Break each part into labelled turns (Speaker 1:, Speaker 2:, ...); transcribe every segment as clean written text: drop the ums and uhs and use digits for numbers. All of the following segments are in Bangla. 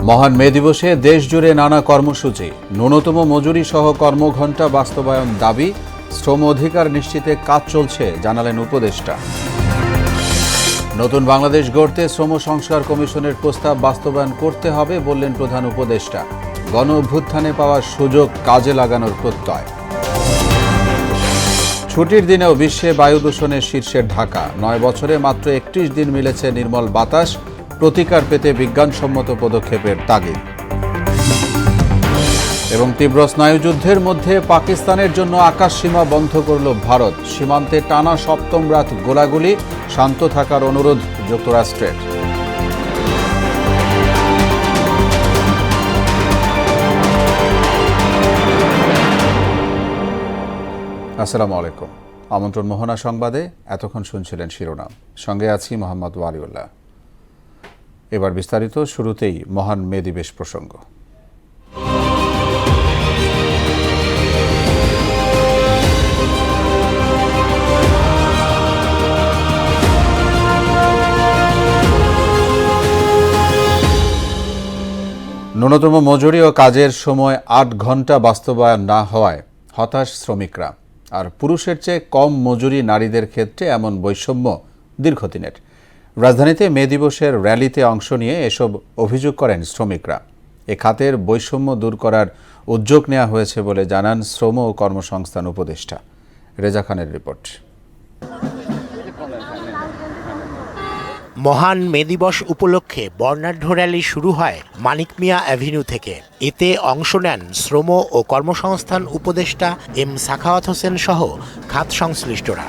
Speaker 1: মহান মে দিবসে দেশজুড়ে নানা কর্মসূচি, ন্যূনতম মজুরি সহ কর্মঘণ্টা বাস্তবায়ন দাবি, শ্রম অধিকার নিশ্চিতে কাজ চলছে জানালেন উপদেষ্টা। নতুন বাংলাদেশ গড়তে শ্রম সংস্কার কমিশনের প্রস্তাব বাস্তবায়ন করতে হবে বললেন প্রধান উপদেষ্টা। গণ অভ্যুত্থানে পাওয়া সুযোগ কাজে লাগানোর প্রত্যয়। ছুটির দিনেও বিশ্বে বায়ু দূষণের শীর্ষে ঢাকা। ৯ বছরে মাত্র ৩১ দিন মিলেছে নির্মল বাতাস। প্রতিকার পেতে বিজ্ঞানসম্মত পদক্ষেপের তাগিদ। এবং তীব্র স্নায়ুযুদ্ধের মধ্যে পাকিস্তানের জন্য আকাশসীমা বন্ধ করল ভারত। সীমান্তে টানা ৭ম রাত গোলাগুলি, শান্ত থাকার অনুরোধ যুক্তরাষ্ট্রের। আসসালামু আলাইকুম। আমন্ত্রণ মোহনা সংবাদে। এতক্ষণ শুনছিলেন শিরোনাম, সঙ্গে আছি মোহাম্মদ ওয়ালিউল্লাহ। এবার বিস্তারিত। শুরুতেই মহান মে দিবস প্রসঙ্গ। ন্যূনতম মজুরি ও কাজের সময় ৮ ঘন্টা বাস্তবায়ন না হওয়ায় হতাশ শ্রমিকরা। আর পুরুষের চেয়ে কম মজুরি নারীদের ক্ষেত্রে এমন বৈষম্য দীর্ঘদিনের। রাজধানীতে মে দিবসের র্যালিতে অংশ নিয়ে এসব অভিযোগ করেন শ্রমিকরা। এ খাতের বৈষম্য দূর করার উদ্যোগ নেওয়া হয়েছে বলে জানান শ্রম ও কর্মসংস্থান উপদেষ্টা। রেজা খানের রিপোর্ট।
Speaker 2: মহান মে দিবস উপলক্ষে বর্ণাঢ্য র্যালি শুরু হয় মানিক মিয়া অ্যাভিনিউ থেকে। এতে অংশ নেন শ্রম ও কর্মসংস্থান উপদেষ্টা এম সাখাওয়াত হোসেন সহ খাত সংশ্লিষ্টরা।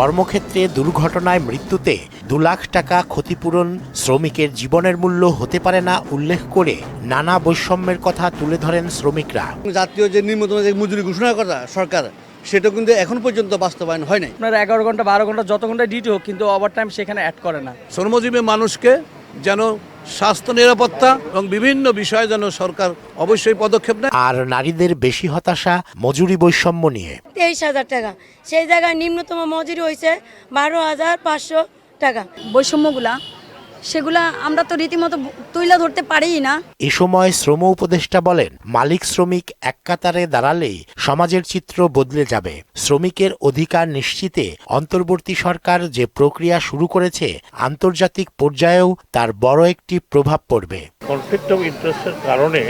Speaker 2: কর্মক্ষেত্রে দুর্ঘটনায় মৃত্যুতে ২ লাখ টাকা ক্ষতিপূরণ শ্রমিকের জীবনের মূল্য হতে পারে না উল্লেখ করে নানা বৈষম্যের কথা তুলে ধরেন শ্রমিকরা।
Speaker 3: জাতীয় যে নিম্নতম যে মজুরি ঘোষণা করা সরকার, সেটা কিন্তু এখন পর্যন্ত বাস্তবায়ন হয় নাই।
Speaker 4: আপনার 11 ঘন্টা 12 ঘন্টা যত ঘন্টা ডিউটি হোক, কিন্তু ওভারটাইম সেখানে অ্যাড করে না।
Speaker 5: শ্রমজীবী মানুষকে যেন স্বাস্থ্য নিরাপত্তা এবং বিভিন্ন বিষয়ে যেন সরকার অবশ্যই পদক্ষেপ নেয়।
Speaker 2: আর নারীদের বেশি হতাশা মজুরি বৈষম্য নিয়ে।
Speaker 6: 23,000 টাকা, সেই জায়গায় নিম্নতম মজুরি হয়েছে 12,500 টাকা।
Speaker 7: বৈষম্যগুলা সেগুলা আমরা তো রীতিমতো তুলে ধরতে পারিই না।
Speaker 2: এ সময় শ্রম উপদেষ্টা বলেন, মালিক শ্রমিক এক কাতারে দাঁড়ালেই সমাজের চিত্র বদলে যাবে। শ্রমিকের অধিকার নিশ্চিতে অন্তর্বর্তী সরকার যে প্রক্রিয়া শুরু করেছে, আন্তর্জাতিক পর্যায়েও তার বড় একটি প্রভাব পড়বে।
Speaker 8: কনফ্লিক্ট অফ ইন্টারেস্টের কারণে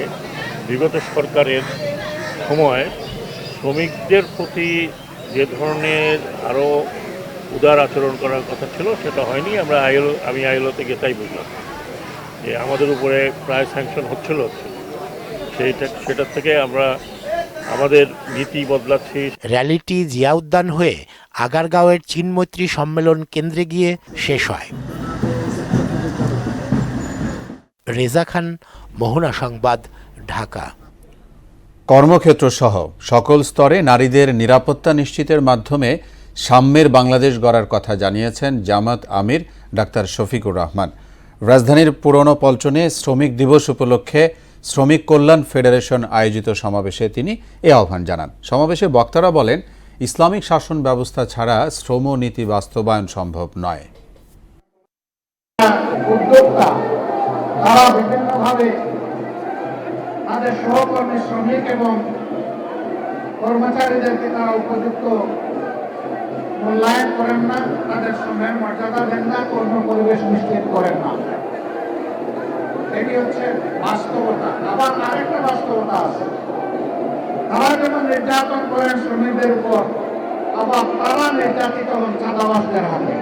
Speaker 8: বিগত সরকারের সময় শ্রমিকদের প্রতি যে ধরনের আরও উদার আচরণ করার কথা ছিল সেটা হয়নি। আমি আইএলওতে গিয়ে তাই বুঝলাম যে আমাদের উপরে প্রায় স্যাংশন হচ্ছিল। সেটা থেকে আমরা আমাদের নীতি বদলাচ্ছি।
Speaker 2: র্যালিটি জিয়া উদ্যান হয়ে আগারগাঁওয়ের চীনমৈত্রী সম্মেলন কেন্দ্রে গিয়ে শেষ হয়। রেজা খান, মোহনা সংবাদ, ঢাকা।
Speaker 1: কর্মক্ষেত্র সহ সকল স্তরে নারীদের নিরাপত্তা নিশ্চিতের মাধ্যমে সাম্যের বাংলাদেশ গড়ার কথা জানিয়েছেন জামাত আমির ডাক্তার শফিকুর রহমান। রাজধানীর পুরনো পল্টনে শ্রমিক দিবস উপলক্ষে শ্রমিক কল্যাণ ফেডারেশন আয়োজিত সমাবেশে তিনি এ আহ্বান জানান। সমাবেশে বক্তারা বলেন, ইসলামিক শাসন ব্যবস্থা ছাড়া শ্রম নীতি বাস্তবায়ন সম্ভব নয়।
Speaker 9: উদ্যোক্তা তারা বিভিন্নভাবে তাদের সহকর্মী শ্রমিক এবং কর্মচারীদেরকে তারা উপযুক্ত মূল্যায়ন করেন না, তাদের শ্রমের মর্যাদা দেন না, কর্ম পরিবেশ নিশ্চিত করেন না। এটি হচ্ছে বাস্তবতা। আবার আরেকটা বাস্তবতা আছে, তারা যেমন নির্যাতন করেন শ্রমিকদের উপর, আবার তারা নির্যাতিত হন চাঁদাবাজদের হাতে।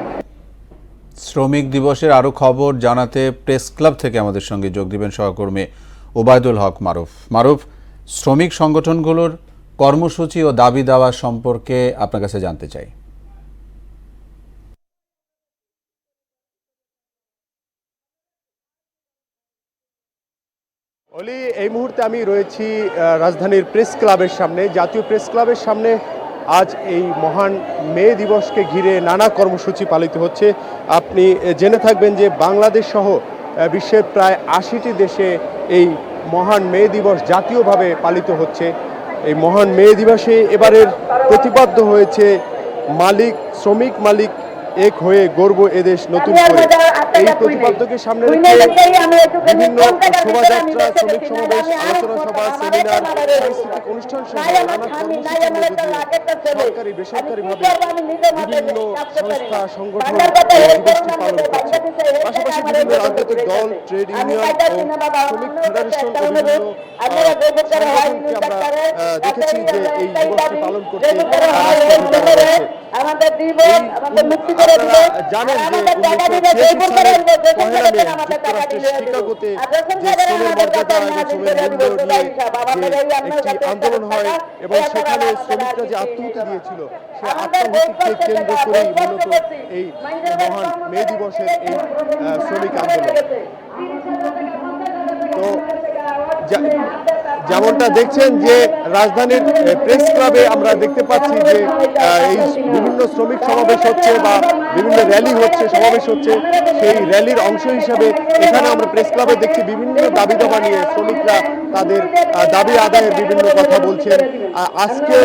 Speaker 1: শ্রমিক দিবসের আরও খবর জানাতে প্রেস ক্লাব থেকে আমাদের সঙ্গে যোগ দিবেন সহকর্মী ওবায়দুল হক মারুফ। শ্রমিক সংগঠনগুলোর কর্মসূচি ও দাবি দাওয়া সম্পর্কে আপনার কাছে জানতে চাই।
Speaker 10: অলি, এই মুহূর্তে আমি রয়েছি রাজধানীর প্রেস ক্লাবের সামনে, জাতীয় প্রেস ক্লাবের সামনে। আজ এই মহান মে দিবসকে ঘিরে নানা কর্মসূচি পালিত হচ্ছে। আপনি জেনে থাকবেন যে বাংলাদেশ সহ বিশ্বের প্রায় ৮০টি দেশে এই মহান মে দিবস জাতীয়ভাবে পালিত হচ্ছে। এই মহান মে দিবসে এবারের প্রতিপাদ্য হয়েছে শ্রমিক মালিক এক হয়ে গর্ব এদেশ নতুন করে। এই প্রতিপাদ্যকে সামনে রেখে বিভিন্ন শোভাযাত্রা, শ্রমিক সমাবেশ, আলোচনা সভা, সেমিনার, সাংস্কৃতিক অনুষ্ঠান সহ নানা কর্মসূচির মধ্য দিয়ে সরকারি বেসরকারিভাবে বিভিন্ন সংস্থা সংগঠন এই দিবসটি পালন করছে। পাশাপাশি বিভিন্ন রাজনৈতিক দল, ট্রেড ইউনিয়ন ও শ্রমিক ফেডারেশন ও বিভিন্ন সংগঠনকে আমরা দেখেছি যে এই দিবসটি পালন করতে জানেন যে 1986 সালের 1 মে যুক্তরাষ্ট্রের শিকাগোতে যে শ্রমের মর্যাদা এবং শ্রমের মূল্য নিয়ে যে একটি আন্দোলন হয় এবং সেখানে শ্রমিকরা যে আত্মহত্যা দিয়েছিল সে আত্মহত্যাকে কেন্দ্র করেই মূলত এই মহান মে দিবসের এই শ্রমিক আন্দোলন। তো যেমনটা দেখছেন যে রাজধানীর প্রেস ক্লাবে আমরা দেখতে পাচ্ছি যে এই বিভিন্ন শ্রমিক সমাবেশ হচ্ছে বা বিভিন্ন র্যালি হচ্ছে, সমাবেশ হচ্ছে। সেই র্যালির অংশ হিসেবে এখানে আমরা প্রেস ক্লাবে দেখছি বিভিন্ন দাবি দাবা নিয়ে শ্রমিকরা তাদের দাবি আদায়ের বিভিন্ন কথা বলছেন। আজকে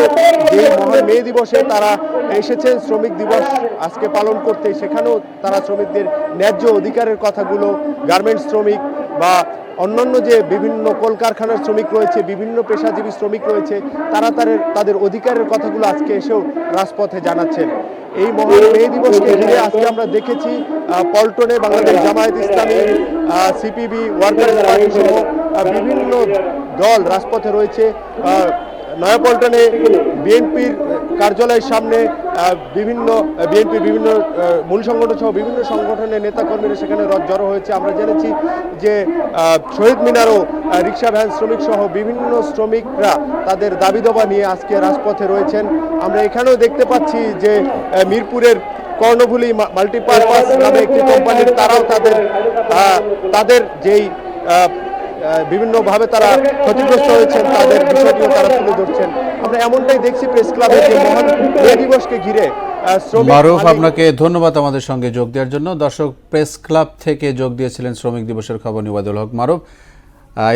Speaker 10: যে মহান মে দিবসে তারা এসেছেন শ্রমিক দিবস আজকে পালন করতে, সেখানেও তারা শ্রমিকদের ন্যায্য অধিকারের কথাগুলো, গার্মেন্টস শ্রমিক বা অন্যান্য যে বিভিন্ন কলকারখানার শ্রমিক রয়েছে, বিভিন্ন পেশাজীবী শ্রমিক রয়েছে, তারা তাদের অধিকারের কথাগুলো আজকে এসেও রাজপথে জানাচ্ছেন। এই মহান মে দিবসকে ঘিরে আজকে আমরা দেখেছি পল্টনে বাংলাদেশ জামায়াত ইসলামী, সিপিবি, ওয়ার্কার্স পার্টি সহ বিভিন্ন দল রাজপথে রয়েছে। নয়াপল্টনে বিএনপির কার্যালয়ের সামনে বিএনপির বিভিন্ন মূল সংগঠন সহ বিভিন্ন সংগঠনের নেতাকর্মীরা সেখানে জড়ো হয়েছে। আমরা জেনেছি যে শহীদ মিনারও রিক্সা ভ্যান শ্রমিক সহ বিভিন্ন শ্রমিকরা তাদের দাবি দাবা নিয়ে আজকে রাজপথে রয়েছেন। আমরা এখানেও দেখতে পাচ্ছি যে মিরপুরের কর্ণফুলী মাল্টিপারপাস নামে একটি কোম্পানির তারাও তাদের যেই বিভিন্নভাবে তারা ক্ষতিগ্রস্ত হয়েছেন তাদের বিষয়টিও তারা তুলে ধরছেন। আমরা এমনটাই দেখছি প্রেস ক্লাবে যে মহান মে দিবসকে ঘিরে।
Speaker 1: মারুফ, আপনাকে ধন্যবাদ আমাদের সঙ্গে যোগ দেওয়ার জন্য। দর্শক, প্রেস ক্লাব থেকে যোগ দিয়েছিলেন শ্রমিক দিবসের খবর নিবাদুল হক মারুফ।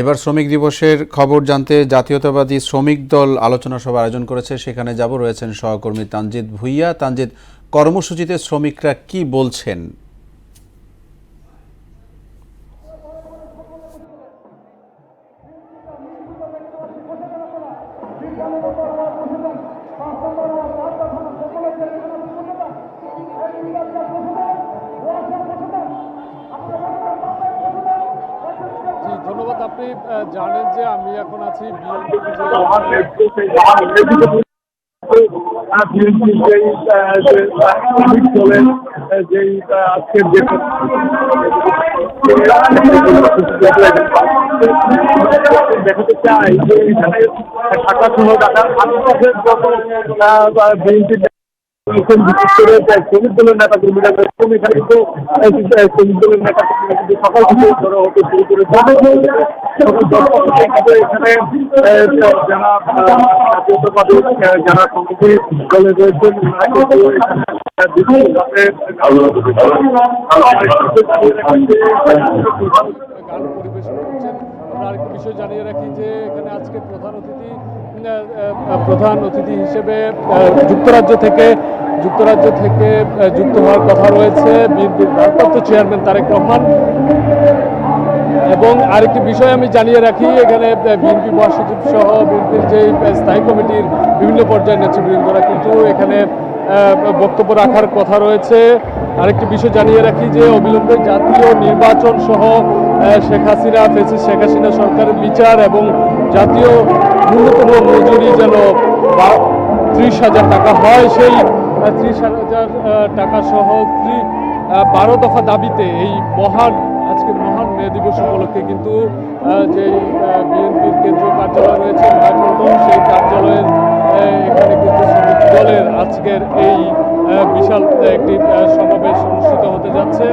Speaker 1: এবার শ্রমিক দিবসের খবর জানতে জাতীয়তাবাদী শ্রমিক দল আলোচনা সভা আয়োজন করেছে, সেখানে রয়েছেন সহকর্মী তানজিদ ভুইয়া। তানজিদ, কর্মসূচিতে শ্রমিকরা কি বলছেন?
Speaker 11: ধন্যবাদ। আপনি জানেন যে আমি এখন আছি আজকের যে দেখাতে চাই যে এখানে ঢাকা সহ ঢাকার আশেপাশের বিএনপি বিশেষ করে শ্রমিক দলের নেতা কর্মীরা এখানে কিন্তু শ্রমিক দলের নেতা কর্মীরা কিন্তু সকাল থেকে জড়ো হতে শুরু করেছে। এখানে যারা জাতীয়তাবাদী যারা কমিটি দলে রয়েছেন গান পরিবেশন করছেন। আমরা আরেকটি বিষয় জানিয়ে রাখি যে এখানে আজকে প্রধান অতিথি হিসেবে যুক্তরাজ্য থেকে যুক্ত হওয়ার কথা রয়েছে বিএনপির ভারপ্রাপ্ত চেয়ারম্যান তারেক রহমান। এবং আরেকটি বিষয় আমি জানিয়ে রাখি, এখানে বিএনপি মহাসচিব সহ বিএনপির যে স্থায়ী কমিটির বিভিন্ন পর্যায়ের নেতৃবৃন্দরা কিন্তু এখানে বক্তব্য রাখার কথা রয়েছে। আরেকটি বিষয় জানিয়ে রাখি যে অবিলম্বে জাতীয় নির্বাচন সহ শেখ হাসিনা সরকারের বিচার এবং জাতীয় ন্যূনতম মজুরি যেন 30,000 টাকা হয়, সেই 30,000 টাকা সহ 12 দফা দাবিতে এই আজকে মহান মে দিবস উপলক্ষে কিন্তু যে বিএনপির কেন্দ্রীয় কার্যালয় রয়েছে নয়াপল্টন, সেই কার্যালয়ের এখানে কিন্তু শ্রমিক দলের আজকের এই বিশাল একটি সমাবেশ অনুষ্ঠিত হতে যাচ্ছে।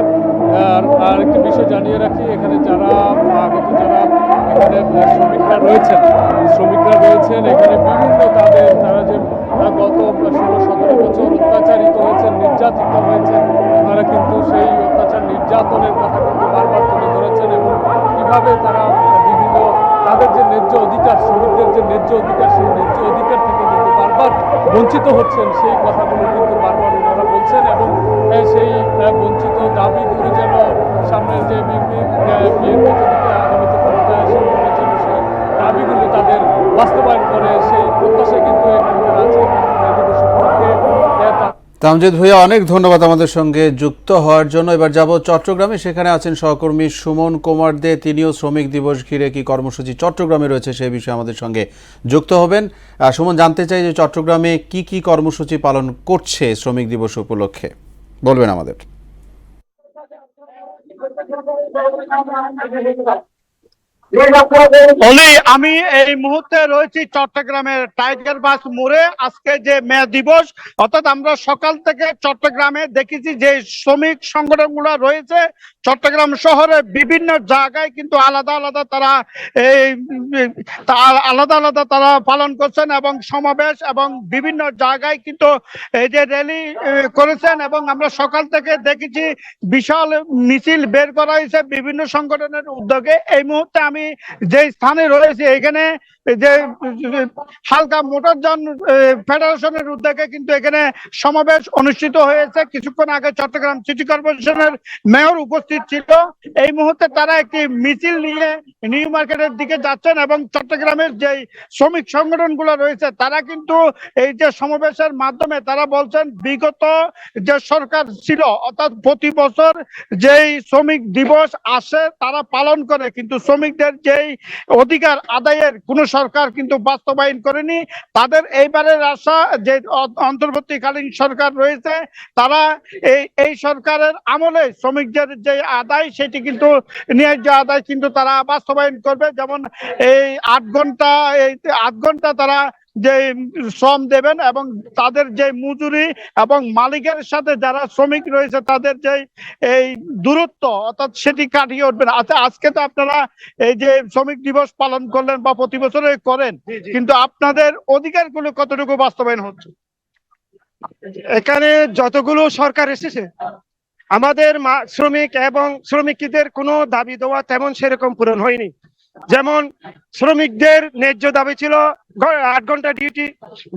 Speaker 11: আর একটি বিষয় জানিয়ে রাখি, এখানে যারা এখানে শ্রমিকরা রয়েছেন এখানে বিভিন্ন তারা যে গত 16-17 বছর অত্যাচারিত হয়েছেন, নির্যাতিত হয়েছেন, তারা কিন্তু সেই অত্যাচার নির্যাতনের কথা কিন্তু বারবার তুলে ধরেছেন এবং কিভাবে তারা বিভিন্ন তাদের যে ন্যায্য অধিকার, শ্রমিকদের যে ন্যায্য অধিকার, সেই ন্যায্য অধিকার থেকে কিন্তু বারবার বঞ্চিত হচ্ছেন, সেই কথাগুলো কিন্তু বারবার ওনারা বলছেন। চাচ্ছেন এবং সেই বঞ্চিত দাবিগুলো যেন সামনের যে বিএনপি থেকে আগামীতে ক্ষমতায় আসে যেন সেই দাবিগুলো তাদের বাস্তবায়ন করে সেই প্রত্যাশা কিন্তু এখানকার আছে।
Speaker 1: তামজিদ ভাইয়া, অনেক ধন্যবাদ আমাদের সঙ্গে যুক্ত হওয়ার জন্য। এবার যাব চট্টগ্রামে, সেখানে আছেন সহকর্মী সুমন কুমার দে, তিনিও শ্রমিক দিবস ঘিরে কি কর্মসূচি চট্টগ্রামে রয়েছে সেই বিষয়ে আমাদের সঙ্গে যুক্ত হবেন। সুমন, জানতে চাই যে চট্টগ্রামে কি কি কর্মসূচি পালন করছে শ্রমিক দিবস উপলক্ষে, বলবেন আমাদের।
Speaker 12: আমি এই মুহূর্তে রয়েছি চট্টগ্রামের টাইগার বাস মোড়ে। আজকে যে মে দিবস, অর্থাৎ আমরা সকাল থেকে চট্টগ্রামে দেখেছি যে শ্রমিক সংগঠনগুলো রয়েছে চট্টগ্রাম শহরে বিভিন্ন জায়গায় কিন্তু আলাদা আলাদা তারা পালন করছেন এবং সমাবেশ এবং বিভিন্ন জায়গায় কিন্তু এই যে র্যালি করেছেন। এবং আমরা সকাল থেকে দেখেছি বিশাল মিছিল বের করা হয়েছে বিভিন্ন সংগঠনের উদ্যোগে। এই মুহূর্তে আমি যে স্থানে রয়েছে এখানে যে হালকা মোটরযান ফেডারেশনের উদ্যোগে কিন্তু এখানে সমাবেশ অনুষ্ঠিত হয়েছে। কিছুক্ষণ আগে চট্টগ্রাম সিটি কর্পোরেশনের মেয়র উপস্থিত ছিল। এই মুহূর্তে তারা একটি মিছিল নিয়ে নিউ মার্কেটের দিকে যাচ্ছেন এবং চট্টগ্রামের যে শ্রমিক সংগঠনগুলো রয়েছে তারা কিন্তু এই যে সমাবেশের মাধ্যমে তারা বলছেন বিগত যে সরকার ছিল অর্থাৎ প্রতি বছর যেই শ্রমিক দিবস আসে তারা পালন করে, কিন্তু শ্রমিকদের যেই অধিকার আদায়ের কোনো সরকার কিন্তু বাস্তবায়ন করেনি। তাদের এইবারের আশা যে অন্তর্বর্তীকালীন সরকার রয়েছে তারা এই সরকারের আমলে শ্রমিকদের যে আদায় সেটি কিন্তু ন্যায্য আদায় কিন্তু তারা বাস্তবায়ন করবে। যেমন এই 8 ঘন্টা তারা যে শ্রম দেবেন এবং তাদের যে মজুরি এবং মালিকের সাথে যারা শ্রমিক রয়েছে তাদের যে এই দূরত্ব অর্থাৎ সেটি কাটিয়ে উঠবেন। আচ্ছা, আজকে তো আপনারা এই যে শ্রমিক দিবস পালন করলেন বা প্রতি বছরই করেন, কিন্তু আপনাদের অধিকারগুলো কতটুকু বাস্তবায়ন হচ্ছে?
Speaker 13: এখানে যতগুলো সরকার এসেছে আমাদের শ্রমিক এবং শ্রমিকদের কোনো দাবি দেওয়া তেমন সেরকম পূরণ হয়নি। যেমন শ্রমিকদের ন্যায্য দাবি ছিল 8 ঘন্টা ডিউটি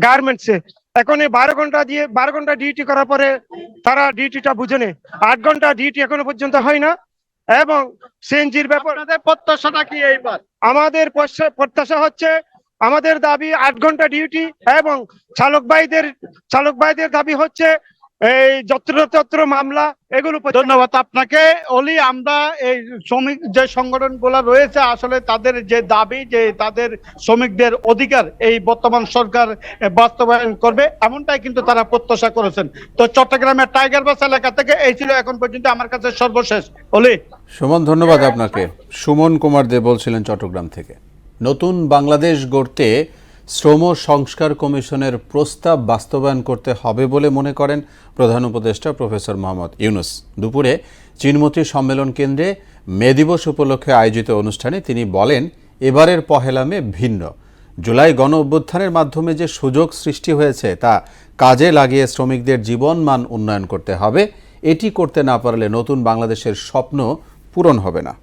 Speaker 13: গার্মেন্টসে, এখন 12 ঘন্টা ডিউটি করার পরে তারা ডিউটিটা বুঝে নেয়। 8 ঘন্টা ডিউটি এখনো পর্যন্ত হয় না। এবং সিএনজির ব্যাপারে
Speaker 12: প্রত্যাশাটা কি এইবার?
Speaker 13: আমাদের প্রত্যাশা হচ্ছে আমাদের দাবি 8 ঘন্টা ডিউটি এবং চালক ভাইদের দাবি হচ্ছে এই যত্র মামলা এগুলো।
Speaker 12: ধন্যবাদ আপনাকে অলি। আমরা এই শ্রমিক যে সংগঠনগুলো রয়েছে আসলে তাদের যে দাবি যে তাদের শ্রমিকদের অধিকার এই বর্তমান সরকার বাস্তবায়ন করবে এমনটাই কিন্তু তারা প্রত্যাশা করেছেন। তো চট্টগ্রামের টাইগার বাস এলাকা থেকে এই ছিল এখন পর্যন্ত আমার কাছে সর্বশেষ। অলি,
Speaker 1: সুমন, ধন্যবাদ আপনাকে। সুমন কুমার দে বলছিলেন চট্টগ্রাম থেকে। নতুন বাংলাদেশ গড়তে শ্রম সংস্কার কমিশনের প্রস্তাব বাস্তবায়ন করতে হবে বলে মনে করেন প্রধান উপদেষ্টা প্রফেসর মোহাম্মদ ইউনূস। দুপুরে চীনমৈত্রী সম্মেলন কেন্দ্রে মে দিবস উপলক্ষে আয়োজিত অনুষ্ঠানে তিনি বলেন, এবারের পহেলা মে ভিন্ন। জুলাই গণ অভ্যুত্থানের মাধ্যমে যে সুযোগ সৃষ্টি হয়েছে তা কাজে লাগিয়ে শ্রমিকদের জীবনমান উন্নয়ন করতে হবে। এটি করতে না পারলে নতুন বাংলাদেশের স্বপ্ন পূরণ হবে না।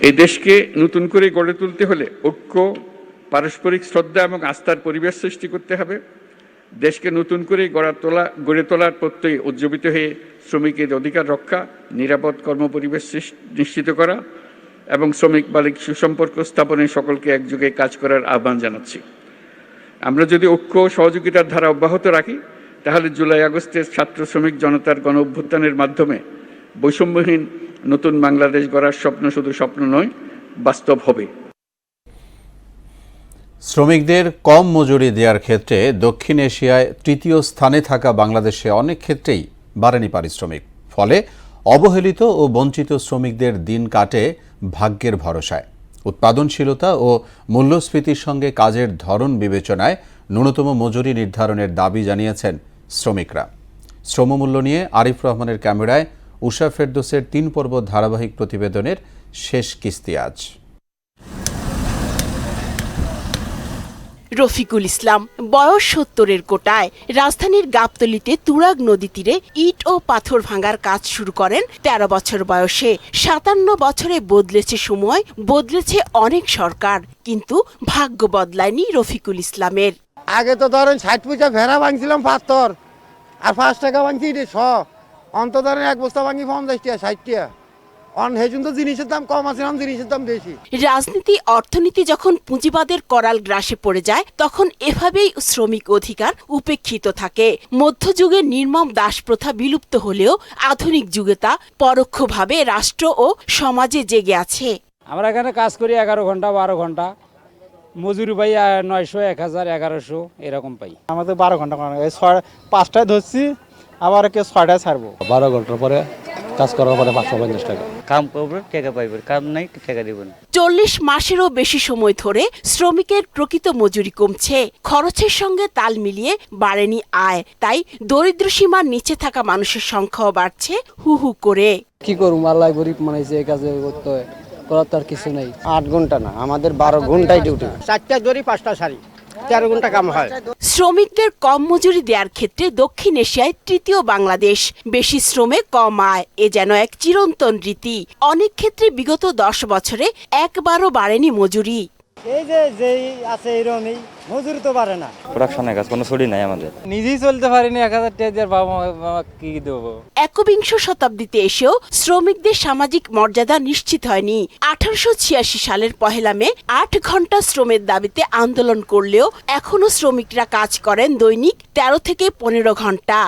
Speaker 14: এই দেশকে নতুন করে গড়ে তুলতে হলে ঐক্য, পারস্পরিক শ্রদ্ধা এবং আস্থার পরিবেশ সৃষ্টি করতে হবে। দেশকে নতুন করে গড়ে তোলার প্রত্যয়ে উজ্জীবিত হয়ে শ্রমিকের অধিকার রক্ষা, নিরাপদ কর্মপরিবেশ নিশ্চিত করা এবং শ্রমিক মালিক সুসম্পর্ক স্থাপনে সকলকে একযোগে কাজ করার আহ্বান জানাচ্ছি। আমরা যদি ঐক্য ও সহযোগিতার ধারা অব্যাহত রাখি তাহলে জুলাই আগস্টের ছাত্র শ্রমিক জনতার গণ অভ্যুত্থানের মাধ্যমে বৈষম্যহীন নতুন বাংলাদেশ গড়ার স্বপ্ন শুধু স্বপ্ন নয়, বাস্তব হবে।
Speaker 1: শ্রমিকদের কম মজুরি দেওয়ার ক্ষেত্রে দক্ষিণ এশিয়ায় তৃতীয় স্থানে থাকা বাংলাদেশে অনেক ক্ষেত্রেই বাড়েনি পারিশ্রমিক। ফলে অবহেলিত ও বঞ্চিত শ্রমিকদের দিন কাটে ভাগ্যের ভরসায়। উৎপাদনশীলতা ও মূল্যস্ফীতির সঙ্গে কাজের ধরন বিবেচনায় ন্যূনতম মজুরি নির্ধারণের দাবি জানিয়েছেন শ্রমিকরা। শ্রমমূল্য নিয়ে আরিফ রহমানের ক্যামেরায় উষা ফেরদৌসের 3 পর্ব ধারাবাহিক প্রতিবেদনের শেষ কিস্তি আজ।
Speaker 15: রফিকুল ইসলাম বয়স 70-এর কোটায় রাজধানীর গাবতলীতে তুরাগ নদী তীরে ইট ও পাথর ভাঙার কাজ শুরু করেন 13 বছর বয়সে। 57 বছরে বদলেছে সময়, বদলেছে অনেক সরকার, কিন্তু ভাগ্য বদলায়নি রফিকুল ইসলামের।
Speaker 16: আগে তো ধরেন 60 পয়সা ভেড়া ভাঙছিলাম পাথর, আর 5 টাকা ভাঙছি রে অন্তত ধরেন এক বস্তা ভাঙি 50 টাকা 60 টাকা অন হেজুন তো জিনিসের দাম কম আছে, জিনিসের দাম বেশি।
Speaker 15: রাজনীতি অর্থনীতি যখন পুঁজিবাদের করাল গ্রাসে পড়ে যায় তখন এভাবেই শ্রমিক অধিকার উপেক্ষিত থাকে। মধ্যযুগে নির্মম দাসপ্রথা বিলুপ্ত হলেও আধুনিক যুগে তা পরোক্ষভাবে রাষ্ট্র ও সমাজে জেগে আছে।
Speaker 17: আমরা এখানে কাজ করি 11 ঘন্টা 12 ঘন্টা, মজুরি পাই 900 1000 1100 এরকম পাই।
Speaker 18: আমাদের 12 ঘন্টা 5টায় ধরছি, আবার 6টায় ছাড়বো।
Speaker 19: 12 ঘন্টার পরে কাজ করার পরে 550 টাকা
Speaker 20: কাম করবে, টাকা পাইবে, কাম নাই টাকা দিব না।
Speaker 15: 40 মাসেরও বেশি সময় ধরে শ্রমিকের প্রকৃত মজুরি কমছে, খরচের সঙ্গে তাল মিলিয়ে বাড়েনি আয়। তাই দরিদ্র সীমার নিচে থাকা মানুষের সংখ্যাও বাড়ছে হু হু করে।
Speaker 18: কি করুম, আল্লাহ গরিব বানাইছে, এই কাজে করতে হয়, করার তো আর কিছু নেই।
Speaker 16: 8 ঘন্টা না, আমাদের 12 ঘন্টায় ডিউটি। 4টা দড়ি 5টা শাড়ি, 13 ঘন্টা কাম হয়।
Speaker 15: শ্রমিকদের কম মজুরি দেওয়ার ক্ষেত্রে দক্ষিণ এশিয়ায় তৃতীয় বাংলাদেশ। বেশি শ্রমে কম আয়, এ যেন এক চিরন্তন রীতি। অনেক ক্ষেত্রে বিগত 10 বছরে একবারও বাড়েনি মজুরি।
Speaker 18: এই যেই আছে এরকমই, মজুরি তো বাড়ে না।
Speaker 20: প্রোডাকশনের কাজ কোনো ছুটি নাই আমাদের,
Speaker 18: নিজেই চলতে পারিনি, 1000 টাকা দিয়ে বাবা কি দেবো।
Speaker 15: 21 শতাব্দীতে এসেও শ্রমিকদের সামাজিক মর্যাদা নিশ্চিত হয়নি। 1886 সালের 1 মে 8 ঘন্টা শ্রমের দাবিতে আন্দোলন করলেও এখনো শ্রমিকরা কাজ করেন দৈনিক 13 থেকে 15 ঘন্টা।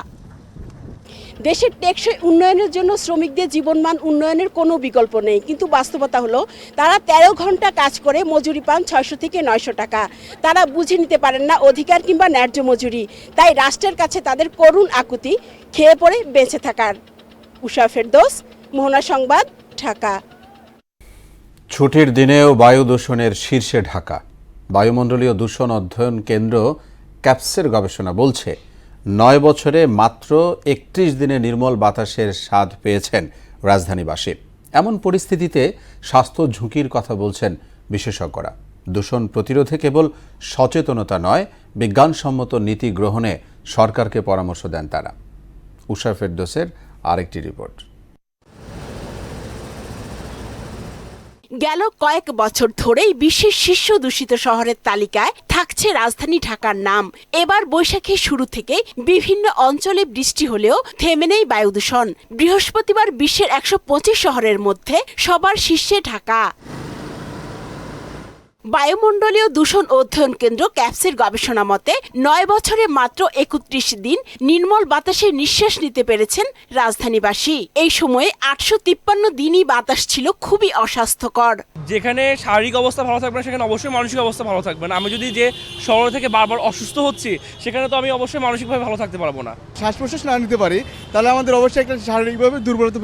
Speaker 15: দেশের টেকসই উন্নয়নের জন্য শ্রমিকদের জীবনমান উন্নয়নের কোনো বিকল্প নেই, কিন্তু বাস্তবতা হলো তারা 13 ঘন্টা কাজ করে মজুরি পান 600 থেকে 900 টাকা। তারা বুঝে নিতে পারেন না অধিকার কিংবা ন্যায্য মজুরি। তাই রাষ্ট্রের কাছে তাদের করুণ আকুতি খেয়ে পড়ে বেঁচে থাকার। উষা ফেরদৌস, মোহনা সংবাদ, ঢাকা।
Speaker 1: ছুটির দিনেও বায়ু দূষণের শীর্ষে ঢাকা। বায়ুমণ্ডলীয় দূষণ অধ্যয়ন কেন্দ্র ক্যাপসের গবেষণা বলছে 9 বছরে মাত্র 31 দিনে নির্মল বাতাসের স্বাদ পেয়েছেন রাজধানীবাসী। এমন পরিস্থিতিতে স্বাস্থ্য ঝুঁকির কথা বলছেন বিশেষজ্ঞরা। দূষণ প্রতিরোধে কেবল সচেতনতা নয়, বিজ্ঞানসম্মত নীতি গ্রহণে সরকারকে পরামর্শ দেন তারা। উষা ফেরদৌসের আরেকটি রিপোর্ট।
Speaker 15: গেল কয়েক বছর ধরেই বিশ্বের শীর্ষ দূষিত শহরের তালিকায় থাকছে রাজধানী ঢাকার নাম। এবার বৈশাখের শুরু থেকে বিভিন্ন অঞ্চলে বৃষ্টি হলেও থেমে নেই বায়ু দূষণ। বৃহস্পতিবার বিশ্বের 125 শহরের মধ্যে সবার শীর্ষে ঢাকা। বায়ুমণ্ডলীয় দূষণ অধ্যয়ন কেন্দ্র ক্যাপসের গবেষণা মতে 9 বছরে মাত্র 31 দিন নির্মল বাতাসে নিঃশ্বাস নিতে পেরেছেন রাজধানীবাসী। এই সময়ে 853 দিনই বাতাস ছিল খুবই অস্বাস্থ্যকর।
Speaker 21: যেখানে শারীরিক অবস্থা ভালো থাকবে না সেখানে অবশ্যই মানসিক অবস্থা ভালো থাকবে না। আমি যদি যে শহর থেকে বারবার অসুস্থ হচ্ছি সেখানে তো আমি অবশ্যই মানসিকভাবে ভালো থাকতে পারবো না।
Speaker 22: শ্বাস প্রশ্বাস না নিতে পারি তাহলে আমাদের অবশ্যই একটা শারীরিকভাবে দুর্বলতা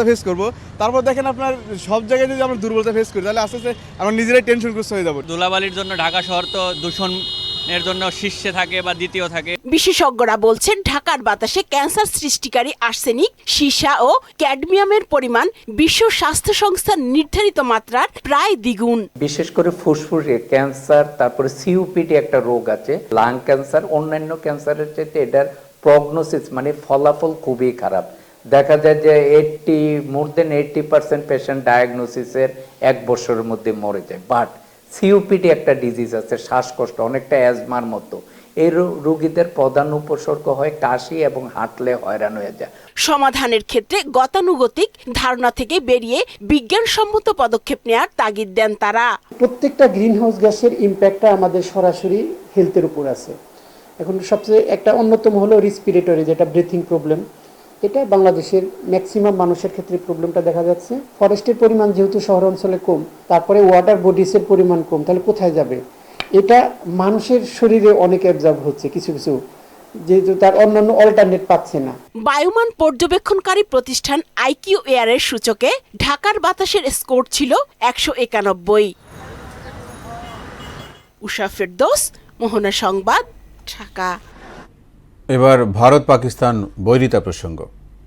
Speaker 22: ফেস করবো। তারপর দেখেন আপনার সব জায়গায় যদি আমরা দুর্বলতা ফেস করি তাহলে আস্তে আস্তে আমরা নিজেরাই টেনশনগ্রস্ত হয়ে যাবো।
Speaker 23: ধুলাবালির জন্য ঢাকা শহর তো দূষণের জন্য শীর্ষে থাকে বা দ্বিতীয় থাকে।
Speaker 15: বিশেষজ্ঞরা বলছেন ঢাকার বাতাসে ক্যান্সার সৃষ্টিকারী আর্সেনিক, সীসা ও ক্যাডমিয়ামের পরিমাণ বিশ্ব স্বাস্থ্য সংস্থার নির্ধারিত মাত্রার প্রায় দ্বিগুণ।
Speaker 24: বিশেষ করে ফুসফুসে ক্যান্সার, তারপরে সিওপিডি একটা রোগ আছে, লাং ক্যান্সার, অন্যান্য ক্যান্সারের চাইতে এটার প্রগনোসিস মানে ফলাফল খুবই খারাপ। দেখা যায় যে মোর দেন 80% পেশেন্ট ডায়াগনোসিসের 1 বছরের মধ্যে মরে যায়। বাট সিওপিডি একটা ডিজিজ আছে, শ্বাসকষ্ট, অনেকটা অ্যাজমার মতো। এই রোগীদের প্রধান উপসর্গ হয় কাশি এবং হাঁটলে হয়রান হয়ে যায়।
Speaker 15: সমাধানের ক্ষেত্রে গতানুগতিক ধারণা থেকে বেরিয়ে বিজ্ঞানসম্মত পদক্ষেপ নেওয়ার তাগিদ দেন তারা।
Speaker 25: প্রত্যেকটা গ্রিনহাউস গ্যাসের ইম্প্যাক্টটা আমাদের সরাসরি হেলথের উপর আছে। এখন সবচেয়ে একটা অন্যতম হলো রেসপিরেটরি, যেটা ব্রিথিং প্রবলেম। এটা বাংলাদেশের ম্যাক্সিমাম মানুষের ক্ষেত্রে প্রবলেমটা দেখা যাচ্ছে। ফরেস্টের পরিমাণ যেহেতু শহর অঞ্চলে কম, তারপরে ওয়াটার বডিসের পরিমাণ কম, তাহলে কোথায় যাবে? এটা মানুষের শরীরে অনেক অ্যাবজর্ব হচ্ছে কিছু কিছু, যেহেতু তার অন্যান্য অল্টারনেট পাচ্ছে না।
Speaker 15: বায়ুমান পর্যবেক্ষণকারী প্রতিষ্ঠান আইকিউ এয়ারের সূচকে ঢাকার বাতাসের স্কোর ছিল 191। উষা ফেরদৌস, মোহনা সংবাদ, ঢাকা।
Speaker 1: এবার ভারত পাকিস্তান বৈরিতা প্রসঙ্গ।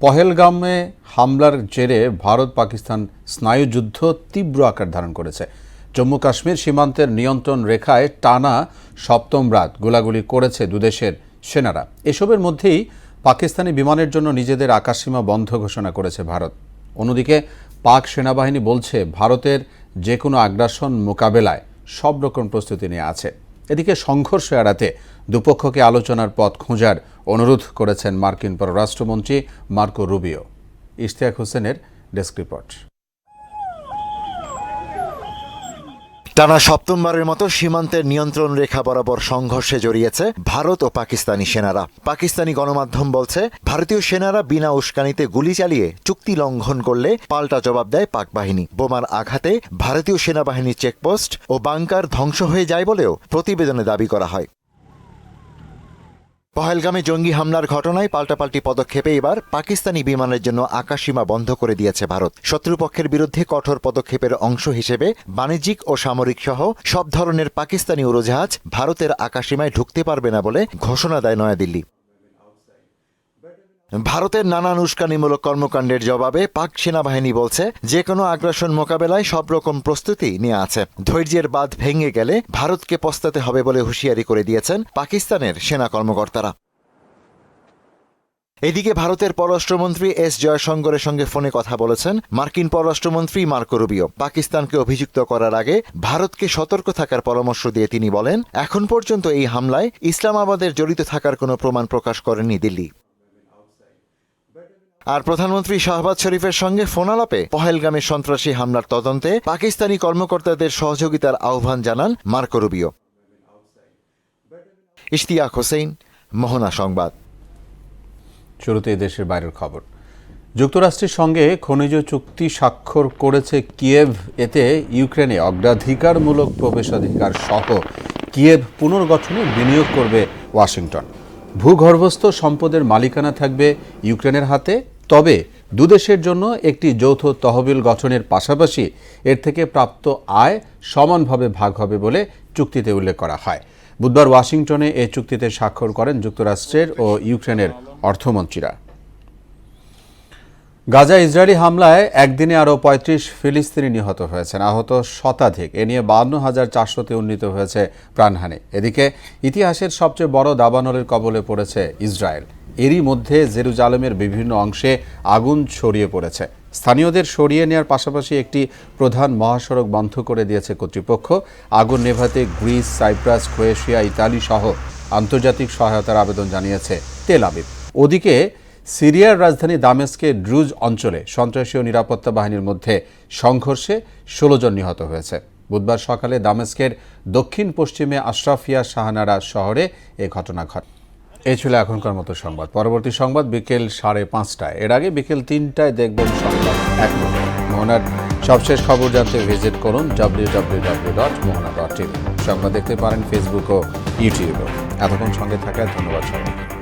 Speaker 1: পহেলগামে হামলার জেরে ভারত পাকিস্তান স্নায়ুযুদ্ধ তীব্র আকার ধারণ করেছে। জম্মু কাশ্মীর সীমান্তের নিয়ন্ত্রণ রেখায় টানা 7ম রাত গোলাগুলি করেছে দুদেশের সেনারা। এসবের মধ্যেই পাকিস্তানি বিমানের জন্য নিজেদের আকাশসীমা বন্ধ ঘোষণা করেছে ভারত। অন্যদিকে পাক সেনাবাহিনী বলছে ভারতের যে কোনো আগ্রাসন মোকাবেলায় সব রকম প্রস্তুতি নিয়ে আছে। এদিকে সংঘর্ষ এড়াতে দুপক্ষকে আলোচনার পথ খোঁজার অনুরোধ করেছেন মার্কিন পররাষ্ট্রমন্ত্রী মার্কো রুবিও। ইশতিয়াক হোসেনের ডেস্ক রিপোর্ট।
Speaker 3: টানা সপ্তমবারের মতো সীমান্তের নিয়ন্ত্রণ রেখা বরাবর সংঘর্ষে জড়িয়েছে ভারত ও পাকিস্তানি সেনারা। পাকিস্তানি গণমাধ্যম বলছে, ভারতীয় সেনারা বিনা উস্কানিতে গুলি চালিয়ে চুক্তি লঙ্ঘন করলে পাল্টা জবাব দেয় পাক বাহিনী। বোমার আঘাতে ভারতীয় সেনাবাহিনীর চেকপোস্ট ও বাংকার ধ্বংস হয়ে যায় বলেও প্রতিবেদনে দাবি করা হয়। পহেলগামে জঙ্গি হামলার ঘটনায় পাল্টাপাল্টি পদক্ষেপে এবার পাকিস্তানি বিমানের জন্য আকাশসীমা বন্ধ করে দিয়েছে ভারত। শত্রুপক্ষের বিরুদ্ধে কঠোর পদক্ষেপের অংশ হিসেবে বাণিজ্যিক ও সামরিক সহ সব ধরনের পাকিস্তানি উড়োজাহাজ ভারতের আকাশসীমায় ঢুকতে পারবে না বলে ঘোষণা দেয় নয়াদিল্লি। ভারতের নানান উস্কানিমূলক কর্মকাণ্ডের জবাবে পাক সেনাবাহিনী বলছে, যে কোনো আগ্রাসন মোকাবেলায় সব রকম প্রস্তুতি নেওয়া আছে। ধৈর্যের বাঁধ ভেঙে গেলে ভারতকে পস্তাতে হবে বলে হুঁশিয়ারি করে দিয়েছেন পাকিস্তানের সেনা কর্মকর্তারা। এদিকে ভারতের পররাষ্ট্রমন্ত্রী এস জয়শঙ্করের সঙ্গে ফোনে কথা বলেছেন মার্কিন পররাষ্ট্রমন্ত্রী মার্কো রুবিও। পাকিস্তানকে অভিযুক্ত করার আগে ভারতকে সতর্ক থাকার পরামর্শ দিয়ে তিনি বলেন, এখন পর্যন্ত এই হামলায় ইসলামাবাদের জড়িত থাকার কোনো প্রমাণ প্রকাশ করেনি দিল্লি। আর প্রধানমন্ত্রী শাহবাজ শরীফের সঙ্গে ফোনালাপে পহেলগামে সন্ত্রাসী হামলার তদন্তে পাকিস্তানি কর্মকর্তাদের সহযোগিতার আহ্বান জানান মার্কো রুবিও। ইশতিয়াক হোসেন, মোহনা সংবাদ।
Speaker 1: শুরুতে দেশের বাইরের খবর। যুক্তরাষ্ট্রের সঙ্গে খনিজ চুক্তি স্বাক্ষর করেছে কিয়েভ। এতে ইউক্রেনে অগ্রাধিকারমূলক প্রবেশাধিকার সহ কিয়েভ পুনর্গঠনে বিনিয়োগ করবে ওয়াশিংটন। ভূগর্ভস্থ সম্পদের মালিকানা থাকবে ইউক্রেনের হাতে। তবে দুদেশের জন্য একটি যৌথ তহবিল গঠনের পাশাপাশি এর থেকে প্রাপ্ত আয় সমানভাবে ভাগ হবে বলে চুক্তিতে উল্লেখ করা হয়। বুধবার ওয়াশিংটনে এই চুক্তিতে স্বাক্ষর করেন যুক্তরাষ্ট্রের ও ইউক্রেনের অর্থমন্ত্রীরা। গাজা ইসরায়েলি হামলায় একদিনে আরও ৩৫ ফিলিস্তিনি নিহত হয়েছেন, আহত শতাধিক। এ নিয়ে ৫২,৪০০তে উন্নীত হয়েছে প্রাণহানি। এদিকে ইতিহাসের সবচেয়ে বড় দাবানলের কবলে পড়েছে ইসরায়েল। এরই মধ্যে জেরুজালেমের বিভিন্ন অংশে আগুন ছড়িয়ে পড়েছে। স্থানীয়দের সরিয়ে নেওয়ার পাশাপাশি একটি প্রধান মহাসড়ক বন্ধ করে দিয়েছে কর্তৃপক্ষ। আগুন নেভাতে গ্রিস, সাইপ্রাস, ক্রোয়েশিয়া, ইতালি সহ আন্তর্জাতিক সহায়তার আবেদন জানিয়েছে তেল আবিব। ওদিকে সিরিয়ার রাজধানী দামেস্কের ড্রুজ অঞ্চলে সন্ত্রাসী ও নিরাপত্তা বাহিনীর মধ্যে সংঘর্ষে ১৬ জন নিহত হয়েছে। বুধবার সকালে দামেস্কের দক্ষিণ পশ্চিমে আশরাফিয়া শাহনারা শহরে এ ঘটনা ঘটে। এই ছিল এখনকার মতো সংবাদ। পরবর্তী সংবাদ বিকেল 5:30টায়। এর আগে বিকেল 3টায় দেখবেন সংবাদ 1 মিনিট। মোহনার সবশেষ খবর জানতে ভিজিট করুন www.mohana.tv। সংবাদ দেখতে পারেন ফেসবুক ও ইউটিউবেও। এতক্ষণ সঙ্গে থাকায় ধন্যবাদ সবাইকে।